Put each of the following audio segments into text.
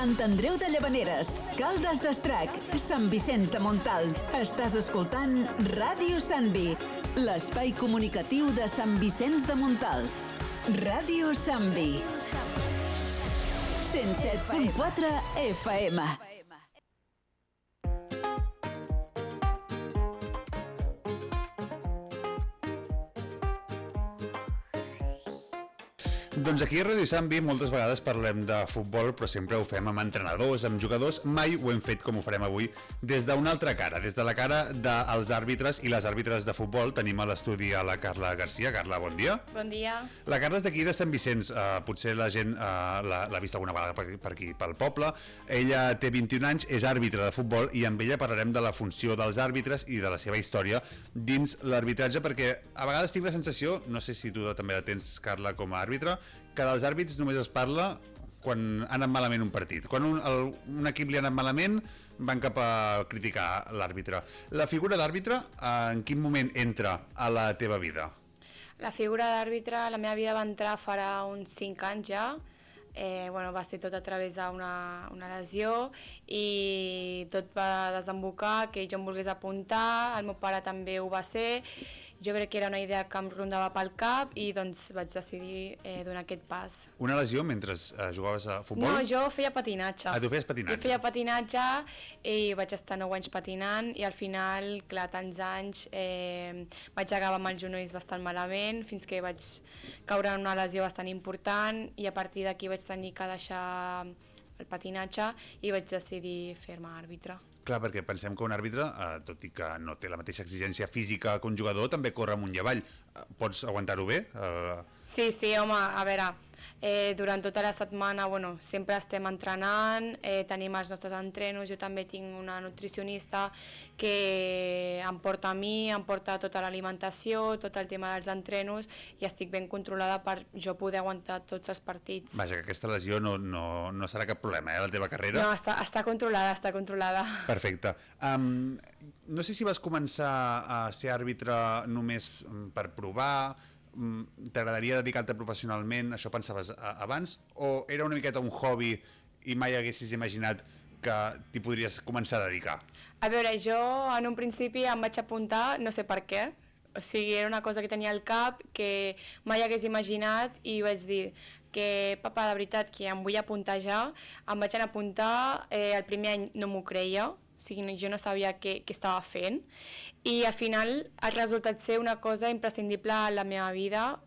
Sant Andreu de Llavaneres, Caldes d'Estrac, Sant Vicenç de Montalt. Estàs escoltant Ràdio Sant Vi, l'espai comunicatiu de Sant Vicenç de Montalt. Ràdio Sant Vi. 107.4 FM. Doncs aquí a Ràdio Sant Vi moltes vegades parlem de futbol, però sempre ho fem amb entrenadors, amb jugadors. Mai ho hem fet com ho farem avui des d'una altra cara, des de la cara dels àrbitres i les àrbitres de futbol. Tenim a l'estudi a la Carla Garcia. Carla, bon dia. Bon dia. La Carla és d'aquí de Sant Vicenç, potser la gent l'ha vist alguna vegada per aquí, pel poble. Ella té 21 anys, és àrbitre de futbol i amb ella parlarem de la funció dels àrbitres i de la seva història dins l'arbitratge, perquè a vegades tinc la sensació, no sé si tu també la tens, Carla, com a àrbitre, que dels àrbits només es parla quan ha anat malament un partit. Quan un equip li ha anat malament, van cap a criticar l'àrbitre. La figura d'àrbitre, en quin moment entra a la teva vida? La figura d'àrbitre a la meva vida va entrar farà uns 5 anys ja. Va ser tot a través d'una lesió i tot va desembocar que jo em volgués apuntar, el meu pare també ho va ser. Jo crec que era una idea que em rondava pel cap i doncs vaig decidir donar aquest pas. Una lesió mentre jugaves a futbol? No, jo feia patinatge. Ah, tu feies patinatge? Jo feia patinatge i vaig estar 9 anys patinant i al final, clar, tants anys, vaig acabar amb els genolls bastant malament fins que vaig caure en una lesió bastant important i a partir d'aquí vaig tenir que deixar el patinatge i vaig decidir fer-me àrbitre. Clar, perquè pensem que un àrbitre, tot i que no té la mateixa exigència física que un jugador, també corre amunt i avall. Pots aguantar-ho bé? Sí, home, a veure, durant tota la setmana sempre estem entrenant, tenim els nostres entrenos, jo també tinc una nutricionista que em porta a mi, em porta tota l'alimentació, tot el tema dels entrenos i estic ben controlada per jo poder aguantar tots els partits. Vaja, que aquesta lesió no serà cap problema, la teva carrera? No, està controlada. Perfecte. No sé si vas començar a ser àrbitre només per provar, t'agradaria dedicar-te professionalment, això pensaves abans, o era una miqueta un hobby i mai haguessis imaginat que t'hi podries començar a dedicar? A veure, jo en un principi em vaig apuntar, no sé per què, o sigui, era una cosa que tenia al cap que mai hagués imaginat i vaig dir que, papa, de veritat, que em vull apuntar ja, em vaig anar a apuntar, el primer any no m'ho creia, o sigui, jo no sabia què estava fent i al final ha resultat ser una cosa imprescindible a la meva vida.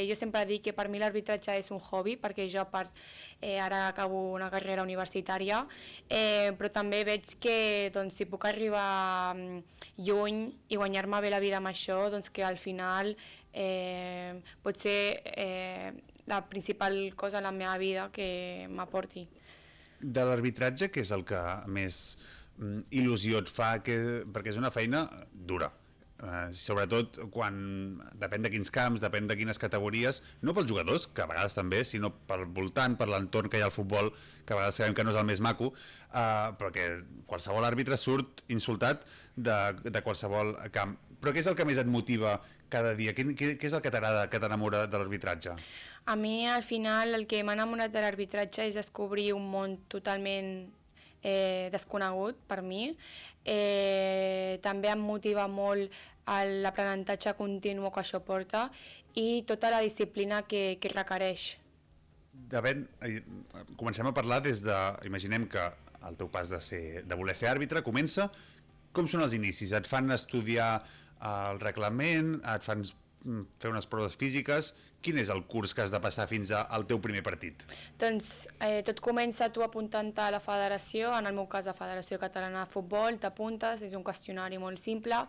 Jo sempre dic que per mi l'arbitratge és un hobby perquè jo a part ara acabo una carrera universitària, però també veig que si puc arribar lluny i guanyar-me bé la vida amb això, doncs que al final pot ser la principal cosa a la meva vida que m'aporti. De l'arbitratge, què és el que més il·lusió et fa, perquè és una feina dura, sobretot quan depèn de quins camps, depèn de quines categories, no pels jugadors, que a vegades també, sinó pel voltant, per l'entorn que hi ha al futbol, que a vegades sabem que no és el més maco, però que qualsevol àrbitre surt insultat de qualsevol camp. Però què és el que més et motiva cada dia? Què és el que t'agrada, que t'enamora de l'arbitratge? A mi, al final, el que m'ha enamorat de l'arbitratge és descobrir un món totalment desconegut per mi. També em motiva molt l'aprenentatge continu que això porta i tota la disciplina que requereix. Comencem a parlar des de... Imaginem que el teu pas de voler ser àrbitre comença. Com són els inicis? Et fan estudiar el reglament? Et fan fer unes proves físiques? Quin és el curs que has de passar fins al teu primer partit? Doncs tot comença tu apuntant-te a la federació, en el meu cas la Federació Catalana de Futbol, t'apuntes, és un qüestionari molt simple,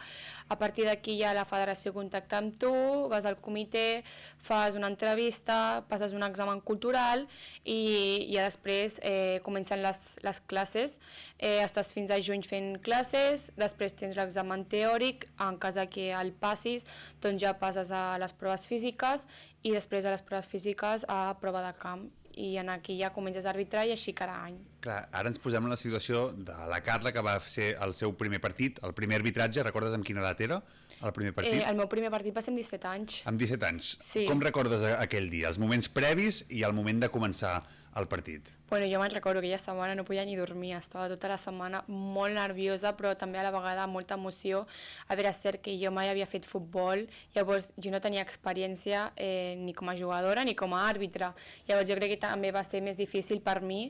a partir d'aquí ja la federació contacta amb tu, vas al comitè, fas una entrevista, passes un examen cultural i ja després comencen les classes, estàs fins a juny fent classes, després tens l'examen teòric, en cas que el passis, doncs ja passes a les proves físiques i després a les proves físiques a prova de camp i en aquí ja comences a arbitrar i així cada any. Clar, ara ens posem en la situació de la Carla, que va ser el seu primer partit, el primer arbitratge. Recordes amb quina edat era el primer partit? El meu primer partit va ser amb 17 anys. Amb 17 anys. Sí. Com recordes aquell dia, els moments previs i el moment de començar el partit? Bueno, jo me'n recordo que aquella setmana no podia ni dormir, estava tota la setmana molt nerviosa, però també a la vegada amb molta emoció. A veure, és cert que jo mai havia fet futbol, llavors jo no tenia experiència ni com a jugadora ni com a àrbitre. Llavors jo crec que també va ser més difícil per mi,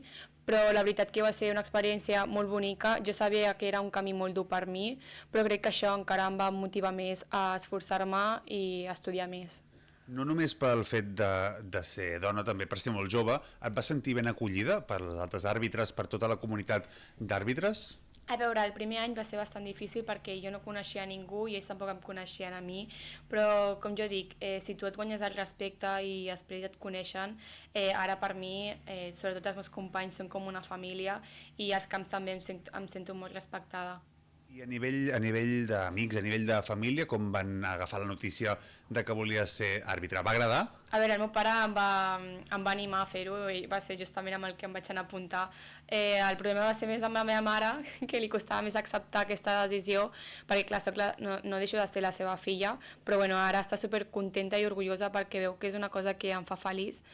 però la veritat que va ser una experiència molt bonica. Jo sabia que era un camí molt dur per mi, però crec que això encara em va motivar més a esforçar-me i a estudiar més. No només pel fet de ser dona, també per ser molt jove, et vas sentir ben acollida per els altres àrbitres, per tota la comunitat d'àrbitres? A veure, el primer any va ser bastant difícil perquè jo no coneixia a ningú i ells tampoc em coneixien a mi, però com jo dic, si tu et guanyes el respecte i després et coneixen, ara per mi, sobretot els meus companys són com una família i als camps també em sento molt respectada. I a nivell d'amics, a nivell de família, com van agafar la notícia de que volies ser àrbitre? Va agradar? A veure, el meu pare em va animar a fer-ho i va ser justament amb el que em vaig anar a apuntar. El problema va ser més amb la meva mare, que li costava més acceptar aquesta decisió, perquè clar, no deixo de ser la seva filla, però bueno, ara està supercontenta i orgullosa perquè veu que és una cosa que em fa feliç.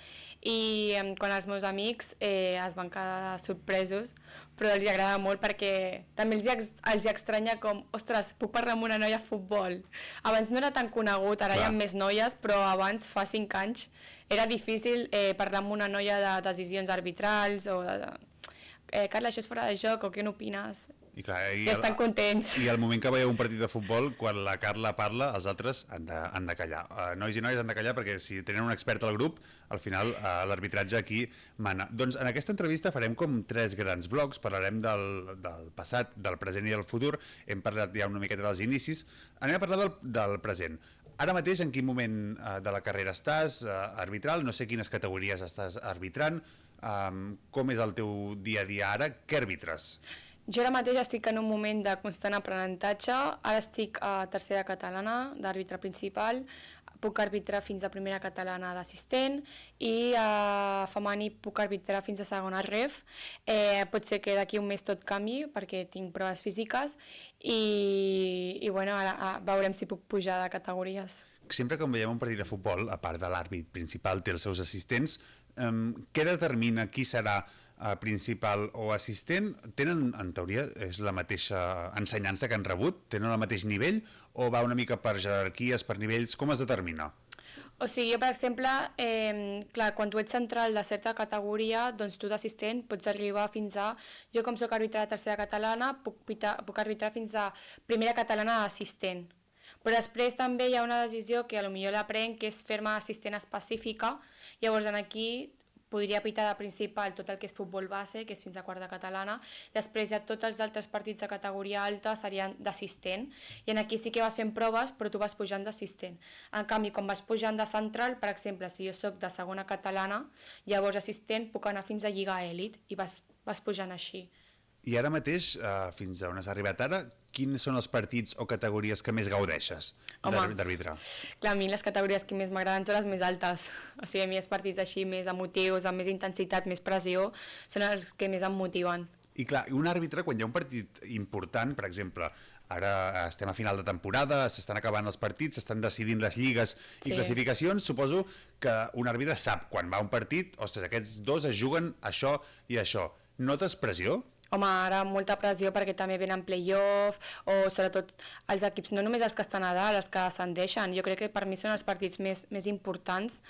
I quan els meus amics es van quedar sorpresos, però els agrada molt perquè també els estranya com, ostres, puc parlar amb una noia a futbol. Abans no era tan conegut, ara hi ha més noies, però abans, fa 5 anys, era difícil parlar amb una noia de decisions arbitrals o de Carla, això és fora de joc, o què n'opines? I estan contents. I al moment que veieu un partit de futbol, quan la Carla parla, els altres han de callar. Nois i noies han de callar perquè si tenen un expert al grup, al final l'arbitratge aquí mana. Doncs en aquesta entrevista farem com 3 grans blocs, parlarem del passat, del present i del futur, hem parlat ja una miqueta dels inicis, anem a parlar del present. Ara mateix, en quin moment de la carrera estàs arbitral? No sé quines categories estàs arbitrant. Com és el teu dia a dia ara? Què arbitres? Jo ara mateix estic en un moment de constant aprenentatge. Ara estic a tercera catalana d'àrbitre principal, puc arbitrar fins a primera catalana d'assistent i a femení puc arbitrar fins a segona ref. Pot ser que d'aquí un mes tot canvi perquè tinc proves físiques i bueno, ara veurem si puc pujar de categories. Sempre que veiem un partit de futbol, a part de l'àrbit principal, té els seus assistents, què determina qui serà principal o assistent? Tenen, en teoria, és la mateixa ensenyança que han rebut? Tenen el mateix nivell? O va una mica per jerarquies, per nivells? Com es determina? O sigui, jo, per exemple, clar, quan tu ets central de certa categoria, doncs tu d'assistent pots arribar fins a... Jo, com soc àrbitre de tercera catalana, puc arbitrar fins a primera catalana d'assistent. Però després també hi ha una decisió que potser la prenc, que és fer-me assistent específica. Llavors, aquí podria pitar de principal tot el que és futbol base, que és fins a quarta catalana. Després ja tots els altres partits de categoria alta serien d'assistent. I aquí sí que vas fent proves, però tu vas pujant d'assistent. En canvi, quan vas pujant de central, per exemple, si jo soc de segona catalana, llavors assistent puc anar fins a Lliga Elit i vas pujant així. I ara mateix, fins a on has arribat ara, quins són els partits o categories que més gaudeixes d'arbitrar? Clar, a mi les categories que més m'agraden són les més altes. O sigui, a mi els partits així més emotius, amb més intensitat, més pressió, són els que més em motiven. I clar, un àrbitre, quan hi ha un partit important, per exemple, ara estem a final de temporada, s'estan acabant els partits, s'estan decidint les lligues i classificacions, suposo que un àrbitre sap quan va un partit, ostres, aquests dos es juguen això i això. Notes pressió? Home, ara molta pressió perquè també venen play-off o sobretot els equips, no només els que estan a dalt, els que ascendeixen. Jo crec que per mi són els partits més importants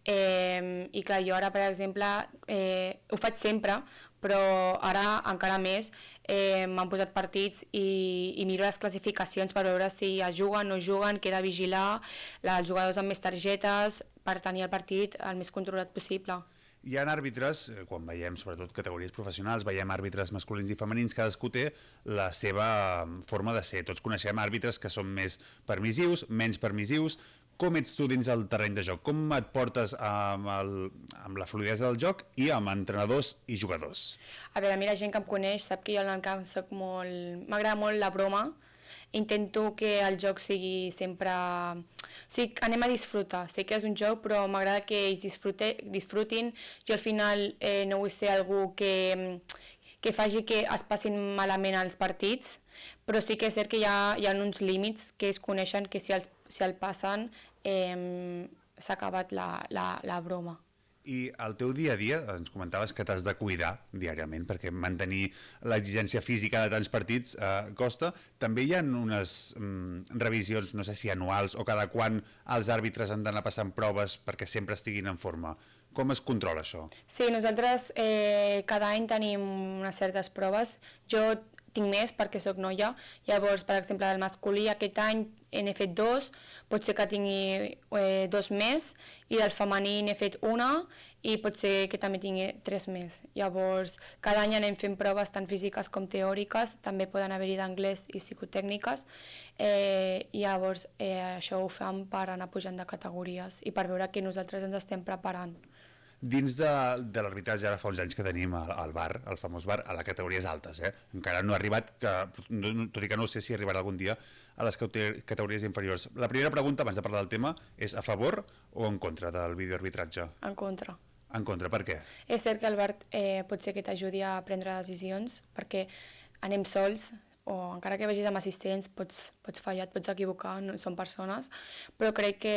i clar, jo ara, per exemple, ho faig sempre, però ara encara més m'han posat partits i miro les classificacions per veure si es juguen o no juguen, que he de vigilar els jugadors amb més targetes per tenir el partit el més controlat possible. Hi ha àrbitres, quan veiem sobretot categories professionals, veiem àrbitres masculins i femenins, cadascú té la seva forma de ser. Tots coneixem àrbitres que són més permissius, menys permissius. Com ets tu dins el terreny de joc? Com et portes amb la fluidesa del joc i amb entrenadors i jugadors? A veure, a mi la gent que em coneix sap que jo en el camp soc molt... M'agrada molt la broma. Intento que el joc sigui sempre... O sigui, anem a disfrutar. Sé que és un joc, però m'agrada que ells disfrutin. Jo al final no vull ser algú que que faci que es passin malament els partits, però sí que és cert que hi ha uns límits que es coneixen que si el passen s'ha acabat la broma. I el teu dia a dia, ens comentaves que t'has de cuidar diàriament, perquè mantenir l'exigència física de tants partits costa. També hi ha unes revisions, no sé si anuals o cada quan els àrbitres han d'anar passant proves perquè sempre estiguin en forma. Com es controla això? Sí, nosaltres cada any tenim unes certes proves. Jo tinc més perquè sóc noia, llavors, per exemple, del masculí aquest any n'he fet 2, pot ser que tingui 2 més, i del femení n'he fet 1, i pot ser que també tingui 3 més. Llavors, cada any anem fent proves tant físiques com teòriques, també poden haver-hi d'anglès i psicotècniques, i llavors això ho fem per anar pujant de categories i per veure que nosaltres ens estem preparant. Dins de l'arbitratge, ara fa uns anys que tenim el bar, el famós bar, a les categories altes. Encara no ha arribat, tot i que no sé si arribarà algun dia, a les categories inferiors. La primera pregunta, abans de parlar del tema, és a favor o en contra del videoarbitratge? En contra. En contra, per què? És cert que el bar pot ser que t'ajudi a prendre decisions, perquè anem sols, o encara que vagis amb assistents pots fallar, et pots equivocar, no són persones, però crec que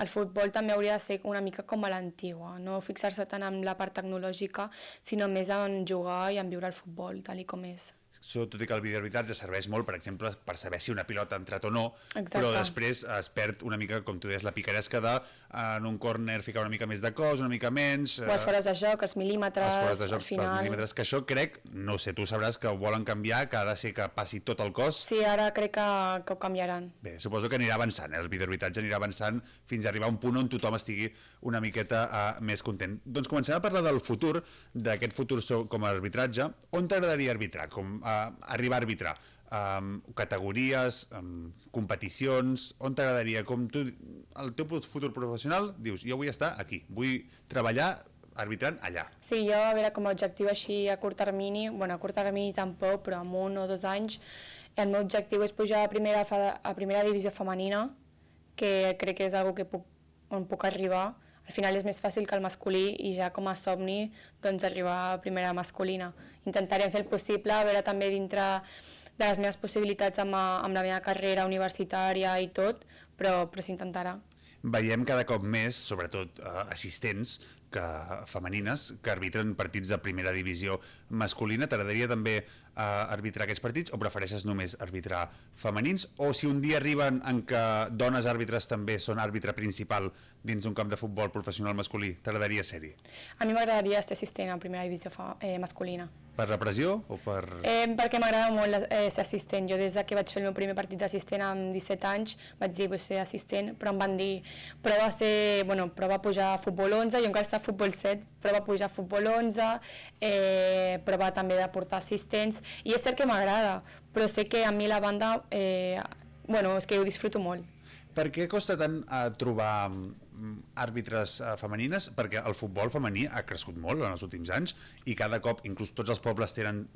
el futbol també hauria de ser una mica com a l'antigua, no fixar-se tant en la part tecnològica, sinó més en jugar i en viure el futbol, tal i com és. Tot i que el videoarbitratge serveix molt, per exemple, per saber si una pilota ha entrat o no, Exacte. Però després es perd una mica, com tu deies, la picaresca de en un córner ficar una mica més de cos, una mica menys... O els fores de joc, els mil·límetres, els fores de joc, al final... mil·límetres, que això crec, no sé, tu sabràs que ho volen canviar, que ha de ser que passi tot el cos. Sí, ara crec que ho canviaran. Bé, suposo que anirà avançant, el videoarbitratge anirà avançant fins a arribar a un punt on tothom estigui una miqueta més content. Doncs comencem a parlar del futur, d'aquest futur com a arbitratge. On t'agradaria arbitrar? Arribar a arbitrar? Categories, competicions, on t'agradaria? El teu futur professional, dius, jo vull estar aquí, vull treballar arbitrant allà. Sí, jo, a veure, com a objectiu així a curt termini, bueno, a curt termini tampoc, però en 1 o 2 anys, el meu objectiu és pujar a primera divisió femenina, que crec que és una cosa on puc arribar. Al final és més fàcil que el masculí i ja com a somni doncs, arribar a primera masculina. Intentaré fer el possible, a veure també dintre de les meves possibilitats amb la meva carrera universitària i tot, però s'intentarà. Veiem cada cop més, sobretot assistents femenines, que arbitren partits de primera divisió masculina. T'agradaria també arbitrar aquests partits o prefereixes només arbitrar femenins? O si un dia arriben en què dones àrbitres també són àrbitre principal dins d'un camp de futbol professional masculí, t'agradaria ser-hi? A mi m'agradaria ser assistent a primera divisió masculina. Per la pressió o per...? Perquè m'agrada molt ser assistent. Jo des que vaig fer el meu primer partit d'assistent amb 17 anys vaig dir vull ser assistent, però em van dir prova a pujar a futbol 11, jo encara estava a futbol 7, prova a pujar a futbol 11, prova també de portar assistents, i és cert que m'agrada, però sé que a mi la banda, és que ho disfruto molt. Per què costa tant trobar àrbitres femenines? Perquè el futbol femení ha crescut molt en els últims anys i cada cop, inclús tots els pobles tenen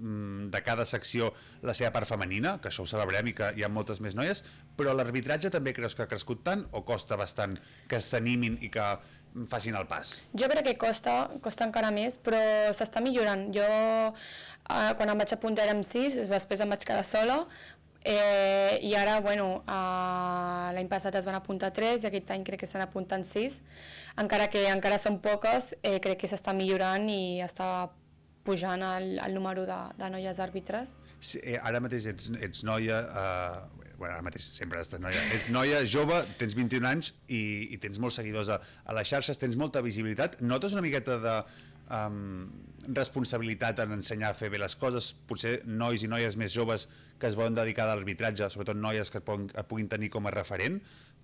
de cada secció la seva part femenina, que això ho celebrem i que hi ha moltes més noies, però l'arbitratge també creus que ha crescut tant o costa bastant que s'animin i que facin el pas? Jo crec que costa encara més, però s'està millorant. Jo, quan em vaig apuntar érem 6, després em vaig quedar sola, i ara, l'any passat es van apuntar 3 i aquest any crec que s'han apuntat 6, encara que encara són poques, crec que s'està millorant i està pujant el número de noies àrbitres. Sí, ara mateix ets noia, ara mateix sempre has estat noia, ets noia jove, tens 21 anys i tens molts seguidors a les xarxes, tens molta visibilitat, notes una miqueta de responsabilitat en ensenyar a fer bé les coses, potser nois i noies més joves que es volen dedicar a l'arbitratge, sobretot noies que et puguin tenir com a referent,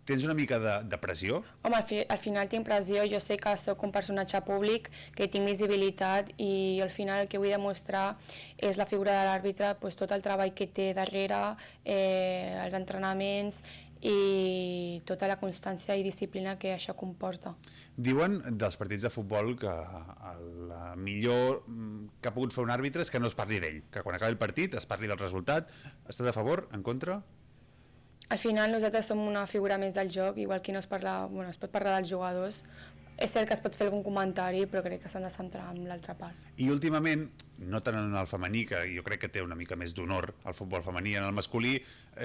tens una mica de pressió? Home, al final tinc pressió, jo sé que sóc un personatge públic, que tinc visibilitat i al final el que vull demostrar és la figura de l'àrbitre, tot el treball que té darrere, els entrenaments i tota la constància i disciplina que això comporta. Diuen dels partits de futbol que el millor que ha pogut fer un àrbitre és que no es parli d'ell, que quan acabi el partit es parli del resultat. Estàs a favor? En contra? Al final nosaltres som una figura més del joc, igual que no es pot parlar dels jugadors. és cert que es pot fer algun comentari, però crec que s'han de centrar en l'altra part. I últimament, no tant en el femení, que jo crec que té una mica més d'honor al futbol femení, en el masculí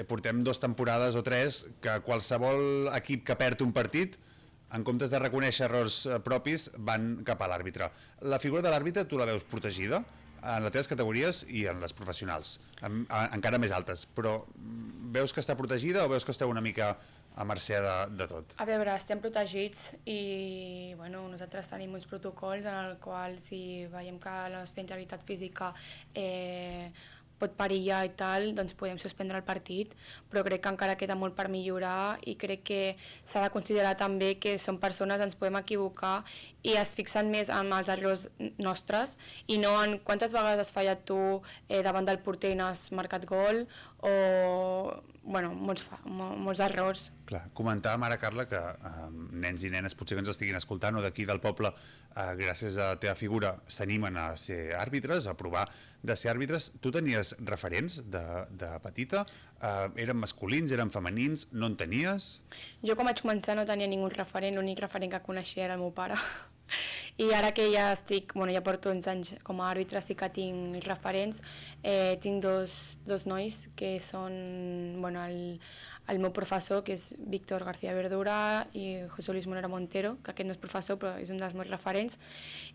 portem 2 temporades o 3 que qualsevol equip que perd un partit, en comptes de reconèixer errors propis, van cap a l'àrbitre. La figura de l'àrbitre tu la veus protegida en les teves categories i en les professionals, encara més altes, però veus que està protegida o veus que esteu una mica a mercè de tot? A veure, estem protegits i nosaltres tenim uns protocols en els quals si veiem que la nostra integritat física pot perillar i tal, doncs podem suspendre el partit, però crec que encara queda molt per millorar i crec que s'ha de considerar també que som persones, ens podem equivocar i es fixen més en els errors nostres i no en quantes vegades has fallat tu davant del porter i no has marcat gol o molts errors. Clar, comentàvem ara, Carla, que nens i nenes potser que ens estiguin escoltant o d'aquí del poble, gràcies a la teva figura, s'animen a ser àrbitres, a provar de ser àrbitres. Tu tenies referents de petita? Eren masculins, eren femenins? No en tenies? Jo quan vaig començar no tenia ningú referent, l'únic referent que coneixia era el meu pare. I ara que ja porto uns anys com a àrbitre, sí que tinc referents. Tinc dos nois que són el meu professor, que és Víctor García Verdura, i José Luis Monera Montero, que aquest no és professor però és un dels meus referents.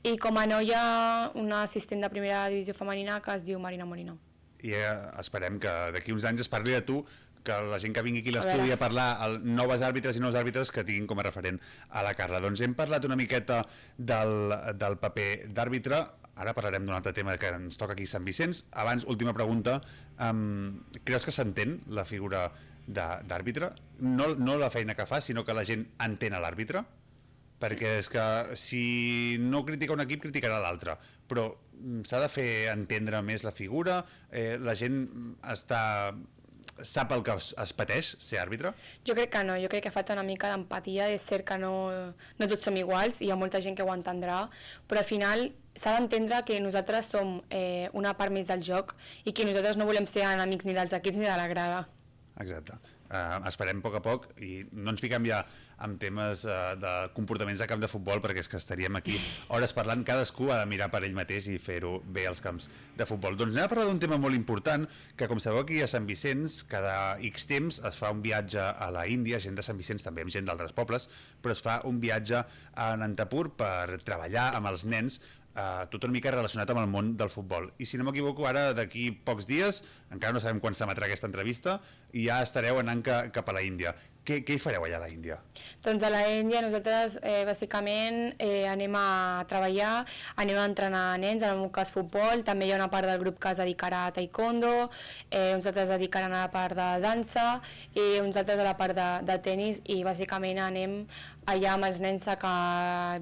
I com a noia, una assistent de primera divisió femenina que es diu Marina Molina. I esperem que d'aquí uns anys es parli de tu, que la gent que vingui aquí a l'estudi a parlar, noves àrbitres i nous àrbitres que tinguin com a referent a la Carla. Doncs hem parlat una miqueta del paper d'àrbitre, ara parlarem d'un altre tema que ens toca aquí a Sant Vicenç. Abans, última pregunta, creus que s'entén la figura d'àrbitre? No la feina que fa, sinó que la gent entén a l'àrbitre? Perquè és que si no critica un equip, criticarà l'altre, però s'ha de fer entendre més la figura, la gent sap el que es pateix ser àrbitre? Jo crec que no, jo crec que falta una mica d'empatia, és cert que no tots som iguals, hi ha molta gent que ho entendrà, però al final s'ha d'entendre que nosaltres som una part més del joc i que nosaltres no volem ser enemics ni dels equips ni de la grada. Exacte. Esperem a poc i no ens fiquem ja en temes de comportaments de camp de futbol, perquè és que estaríem aquí hores parlant, cadascú ha de mirar per ell mateix i fer-ho bé als camps de futbol. Doncs anem a parlar d'un tema molt important, que com sabeu aquí a Sant Vicenç, cada X temps es fa un viatge a la Índia, gent de Sant Vicenç també amb gent d'altres pobles, però es fa un viatge a Nantapur per treballar amb els nens, tot una mica relacionat amb el món del futbol. I si no m'equivoco, ara d'aquí pocs dies, encara no sabem quan s'emetrà aquesta entrevista, i ja estareu anant cap a la Índia. Què hi fareu allà a la Índia? Doncs a la Índia nosaltres bàsicament anem a treballar, anem a entrenar nens, en el meu cas futbol, també hi ha una part del grup que es dedicarà a taekwondo, uns altres es dedicaran a la part de dansa i uns altres a la part de tenis i bàsicament anem allà amb els nens que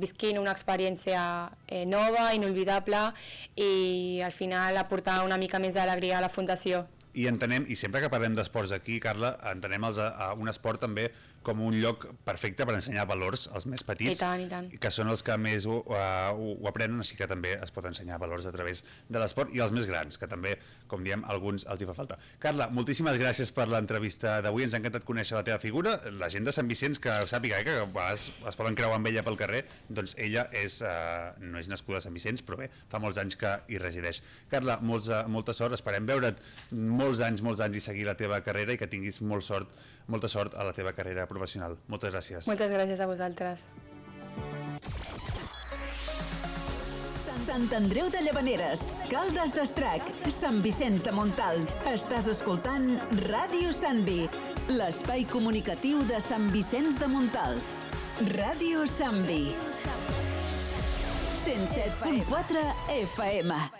visquin una experiència nova, inolvidable i al final aportar una mica més d'alegria a la Fundació. I entenem, i sempre que parlem d'esports aquí, Carla, entenem un esport també com un lloc perfecte per ensenyar valors als més petits, I tant. que són els que més ho aprenen, així que també es pot ensenyar valors a través de l'esport, i els més grans, que també, com diem, alguns els hi fa falta. Carla, moltíssimes gràcies per l'entrevista d'avui, ens ha encantat conèixer la teva figura, la gent de Sant Vicenç que sàpiga que a vegades es poden creuar amb ella pel carrer, doncs ella no és nascuda a Sant Vicenç, però bé, fa molts anys que hi resideix. Carla, molta sort, esperem veure't molts anys i seguir la teva carrera i que tinguis molta sort a la teva carrera professional. Moltes gràcies. Moltes gràcies a vosaltres. Sant Andreu de Llavaneres, Caldes d'Estrac, Sant Vicenç de Montalt. Estàs escoltant Ràdio Sant Vi, l'espai comunicatiu de Sant Vicenç de Montalt. Ràdio Sant Vi. 107.4 FM.